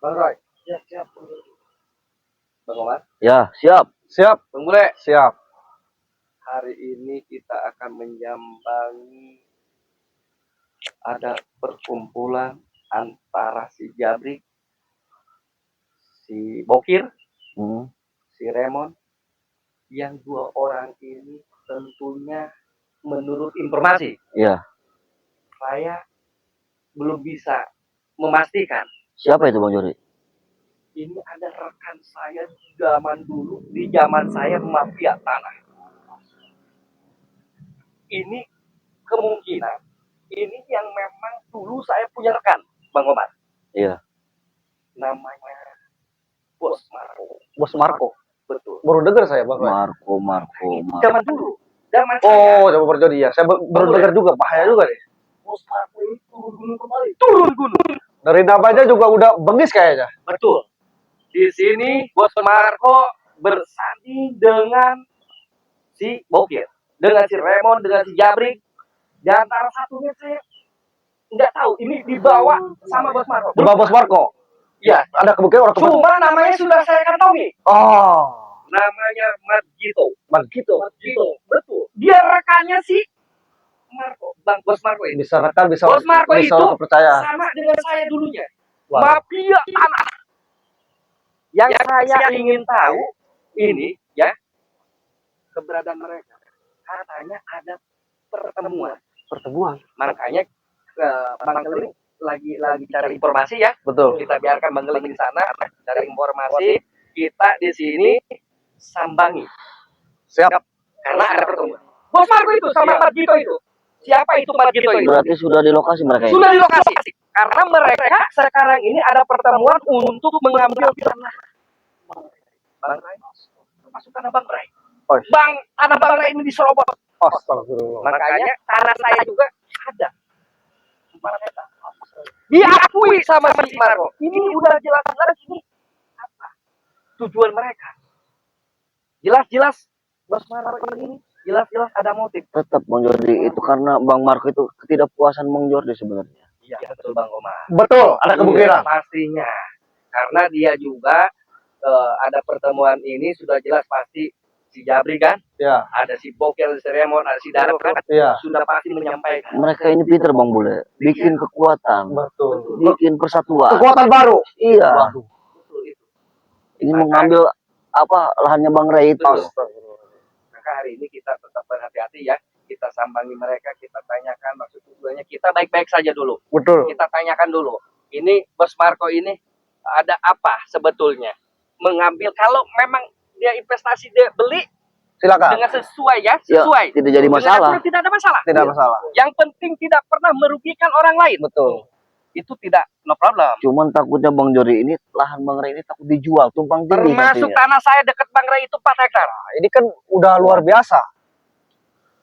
Bang Roy. Ya, siap. Bang Omar. Ya, siap. Siap. Bang Bule. Siap. Hari ini kita akan menyambangi ada perkumpulan antara si Jabrik, si Bokir, si Remon, yang dua orang ini tentunya menurut informasi, Ya. saya belum bisa memastikan. Siapa itu Bang Jori? Ini ada rekan saya zaman dulu, di zaman saya mafia tanah. Ini kemungkinan ini yang memang dulu saya punya rekan, Bang Omar. Iya. Namanya Bos Marco. Bos Marco. Betul. Baru dengar saya Bang. Marco. Zaman dulu. Zaman oh, zaman Perjodi ya. Saya baru dengar juga, bahaya juga nih. Bos Marco itu turun gunung kembali. Turun gunung. Dari namanya juga udah bengis kayaknya. Betul. Di sini Bos Marco bersanding dengan si Bokir, dengan si Remon, dengan si Jabrik. Di antara satunya saya nggak tahu, ini dibawa sama Bos Marco. Dibawa Bos Marco? Ya, ada kemungkinan orang cuma namanya sudah saya kantongi. Oh, namanya Margito. Margito. Betul. Dia rekannya si Marco, Bos Marco ini. Bisa rekan, bisa Bos Marco bisa itu kepercayaan. sama dengan saya dulunya. Wow. Mafia tanah. Yang saya ingin tahu ini ya, keberadaan mereka. Katanya ada pertemuan. Makanya Bang Keling lagi cari informasi ya. Betul. Kita biarkan Bang Keling di sana cari informasi. Kita di sini sambangi. Siap. Karena ada pertemuan. Bos Marco itu sama Margito itu. Siapa itu Margito itu? Berarti sudah di lokasi mereka ini. Sudah di lokasi. Karena mereka sekarang ini ada pertemuan untuk mengambil tanah Bang Ray. Masuk tanah Bang Ray. Oh. Tanah Bang Ray ini diserobot. Astagfirullah. Makanya tanah saya juga ada. Diakui sama si Marco. Ini udah jelas-jelas ini apa tujuan mereka. Jelas-jelas Bos Marco ini jelas-jelas ada motif. Tetap Bang Jordi itu karena Bang Marco itu ketidakpuasan Bang Jordi sebenarnya. Iya betul Bang Omar. Betul, ada kemungkinan. Pastinya. Karena dia juga ada pertemuan ini sudah jelas pasti si Jabri kan, ya. Ada si Bokir, si Remon, ada si Daro kan, ya. Sudah pasti menyampaikan. Mereka ini pintar Bang Bule, bikin kekuatan, betul. Bikin persatuan, kekuatan baru. Iya. Waduh. Betul itu. Ini mengambil apa lahannya Bang Ray itu. Maka hari ini kita tetap berhati-hati ya. Kita sambangi mereka, kita tanyakan maksud tujuannya. Kita baik-baik saja dulu. Betul. Kita tanyakan dulu. Ini Bos Marco ini ada apa sebetulnya? Mengambil kalau memang dia investasi dia beli silakan dengan sesuai ya, sesuai. Ya, tidak jadi masalah. Tidak ada masalah. Tidak masalah. Yang penting tidak pernah merugikan orang lain. Betul. Itu tidak no problem. Cuman takutnya Bang Jori ini lahan Bang Ray ini takut dijual tumpang tindih. Termasuk tanah saya dekat Bang Ray itu 4 hektar. Ini kan udah luar biasa.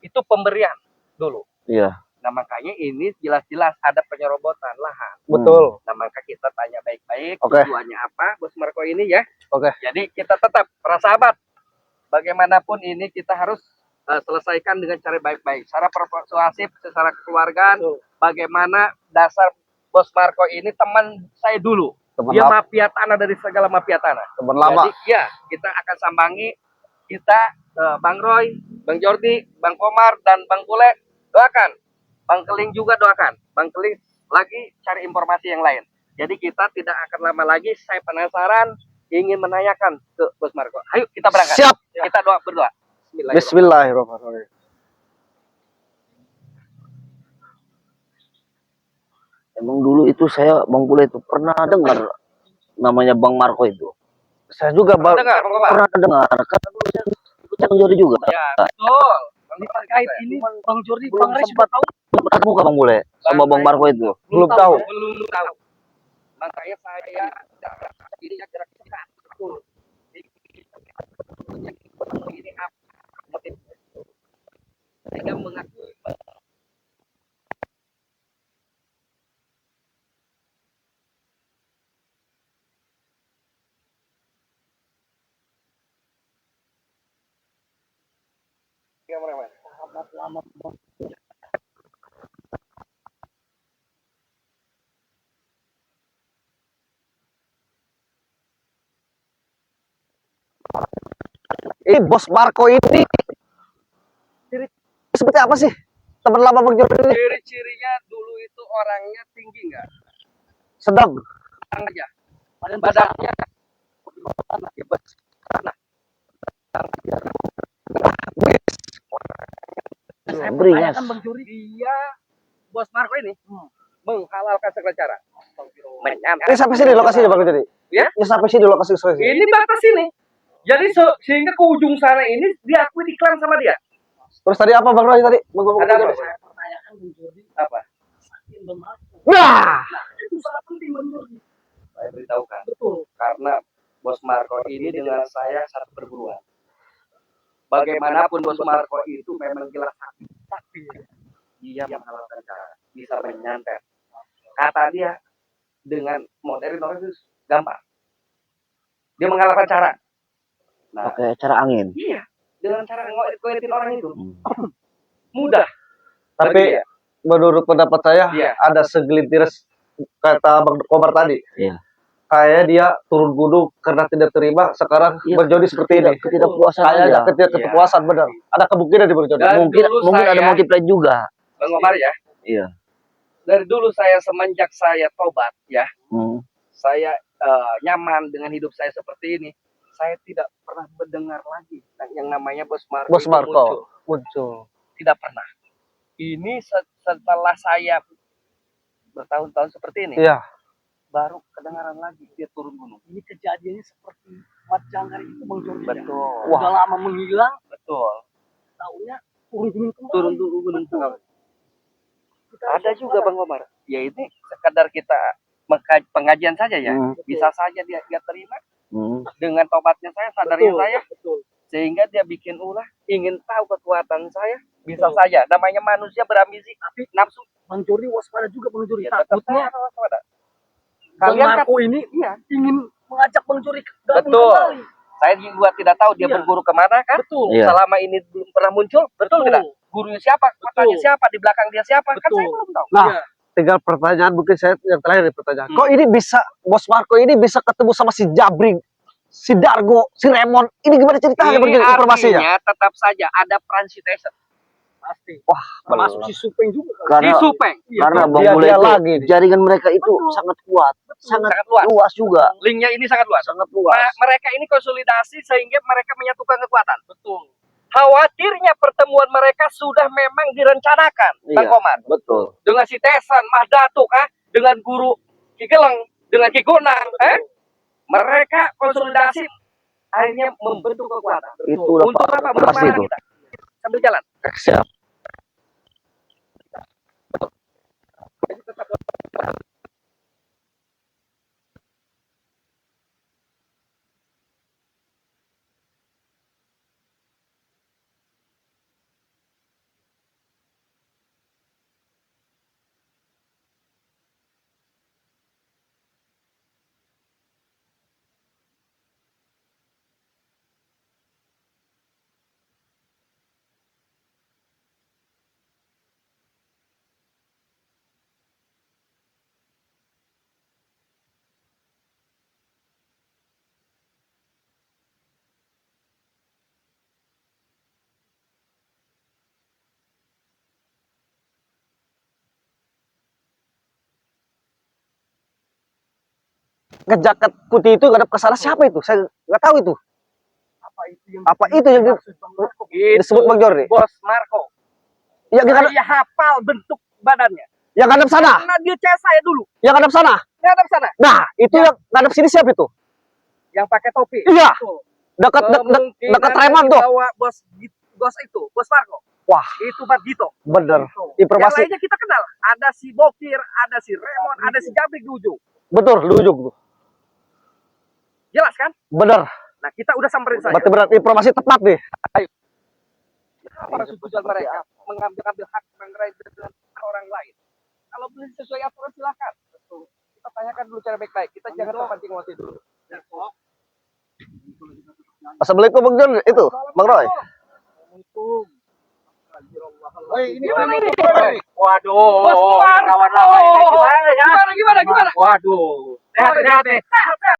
Itu pemberian dulu. Iya. Nah makanya ini jelas-jelas ada penyerobotan lahan. Betul. Nah maka kita tanya baik-baik tujuannya apa Bos Marco ini ya. Oke. Jadi kita tetap para sahabat. Bagaimanapun ini kita harus selesaikan dengan cara baik-baik. Secara persuasif, secara kekeluargaan. Bagaimana dasar Bos Marco ini teman saya dulu. Dia mafia tanah dari segala mafia tanah. Teman lama. Jadi ya kita akan sambangi. Kita Bang Roy, Bang Jordi, Bang Komar, dan Bang Kule doakan. Bang Keling juga doakan. Bang Keling lagi cari informasi yang lain. Jadi kita tidak akan lama lagi. Saya penasaran ingin menanyakan ke Bos Marco. Ayo kita berangkat. Siap. Kita berdoa. Bismillahirrahmanirrahim. Emang dulu itu saya Bang Kule itu pernah dengar namanya Bang Marco itu. Saya juga pernah dengar. Karena dulu saya ikut Bang Jordi juga. Ya betul. Terkait ini Bang Jordi, Bang Ray sudah tahu. Berkat muka Bang Bule sama Bang Marco itu. Belum tahu. Belum tahu. Makanya saya ini jarak dekat. Ini apa? Motif. Saya mengakui. Selamat Ini Bos Marco ini seperti apa sih? Teman lama Bang Jordi ini Ciri-cirinya dulu itu orangnya tinggi nggak? sedang. Sedang aja. Badannya besar. Saya Beringas. pertanyakan Bang Juri, dia Bos Marco ini menghalalkan segala cara. Ini sampai sini lokasinya Bang Jordi. Ya? Ya sampai sini lokasi sini. Ini batas ini. Jadi sehingga ke ujung sana ini diakui iklan sama dia. Terus tadi apa Bang Roy tadi? Ada apa? Saya pertanyakan Bang Jordi. Apa? Nah, Itu sangat penting Bang Jordi. Saya beritahukan. Betul. Karena Bos Marco ini dengan saya satu perguruan. Bagaimanapun Bos Marco itu memang gila sakti. Tapi dia menghalalkan cara. Bisa menyantet. Kata dia dengan modern orang itu gampang. Dia menghalalkan cara. Nah, Pakai cara angin. iya. Dengan cara ngoetin orang itu. Mudah. tapi menurut pendapat saya Iya. ada segelintir kata Bang Komar tadi. Iya. Kayak dia turun gunung karena tidak terima, sekarang Iya. Bang Jordi seperti ini. Ketidakpuasan Kayaknya aja. ketidakpuasan benar. Ada kemungkinan di Bang Jordi. Dan Mungkin dulu mungkin ada saya- motif lain juga. Bang Omar ya. Iya. Dari dulu saya semenjak saya tobat ya. Hmm. Saya nyaman dengan hidup saya seperti ini. Saya tidak pernah mendengar lagi yang namanya Bos Marco. Bos itu Marco muncul. Tidak pernah. Ini setelah saya bertahun-tahun seperti ini, Iya. baru kedengaran lagi dia turun gunung. Ini kejadiannya seperti Mat Jangkar itu Bang Jordi. Betul. Wah. Udah lama menghilang. Betul. Tahunya turun gunung kembali. Turun gunung kembali. Ada juga Bang Omar. Ya ini sekadar kita pengajian saja ya. Hmm. Bisa saja dia terima Hmm. dengan tobatnya saya, sadarnya saya. Sehingga dia bikin ulah, ingin tahu kekuatan saya, bisa saja. Namanya manusia berambisi, tapi nafsu. Bang Jordi waspada juga Bang Jordi. Ya, tetap Takutnya saya waspada. Bang Kalian kan, Marco ini iya, ingin mengajak Bang Jordi gabung betul. kembali. Saya juga tidak tahu dia Iya. berguru kemana kan? Betul. Iya. Selama ini belum pernah muncul, betul tidak? Gurunya siapa? Kotanya siapa? Di belakang dia siapa? Kan Betul. saya belum tahu. Nah, Iya. tinggal pertanyaan mungkin saya yang terakhir nih pertanyaan. Kok ini bisa Bos Marco ini bisa ketemu sama si Jabring, si Dargo, si Remon? Ini gimana ceritanya Bang Ini Jordi informasinya? artinya tetap saja ada transitation. Pasti. Wah, Termasuk si Supeng juga kan. Si Karena Supeng. karena Bang Dia- Bule dia itu lagi nih. jaringan mereka itu Betul. sangat kuat, sangat Sangat luas. luas juga, Linknya ini sangat luas. sangat luas. Mereka ini konsolidasi sehingga mereka menyatukan kekuatan. Betul. Khawatirnya pertemuan mereka sudah memang direncanakan, Bang Iya. Komar. Betul. Dengan si Tesan, Mas Datuk, dengan guru Ki Geleng, dengan Ki Gonang, mereka konsolidasi akhirnya membentuk kekuatan. Itu udah Untuk apa? Untuk pasti mana itu. kita? Sambil jalan. Siap. Ngejaket putih itu ngadep ke sana siapa itu? Saya nggak tahu itu. Apa itu yang Apa itu yang dimaksud Bang Marco? disebut Bang Jordi? Bos Marco. Yang ngadep, Saya hafal bentuk badannya. yang ngadep sana, Karena dia cek saya dulu. yang ngadep sana. Ngadep sana. Nah, itu yang ngadep sini siapa itu? Yang pakai topi. Iya, Tuh. dekat Kemungkinan dekat yang Remon tuh. dibawa bos itu, Bos Marco. Wah, Itu Pak Gito. bener. Yang Informasi lainnya kita kenal. Ada si Bokir, ada si Remon, ada si Jabrik di ujung. betul, di ujung tuh. Jelas kan? Bener. Nah, kita udah samperin saja. Berarti benar informasi tepat nih. Apa tujuan mereka mengambil hak mengerai dengan orang lain? Kalau belum sesuai aturan silakan. Betul. Kita tanyakan dulu cara baik-baik. Kita jangan terpancing emosi dulu. Assalamualaikum Bang Jordi. Itu, Bang Roy. Gimana ini? Waduh, kawan-kawan. Gimana ya? Gimana? Waduh. Sehat.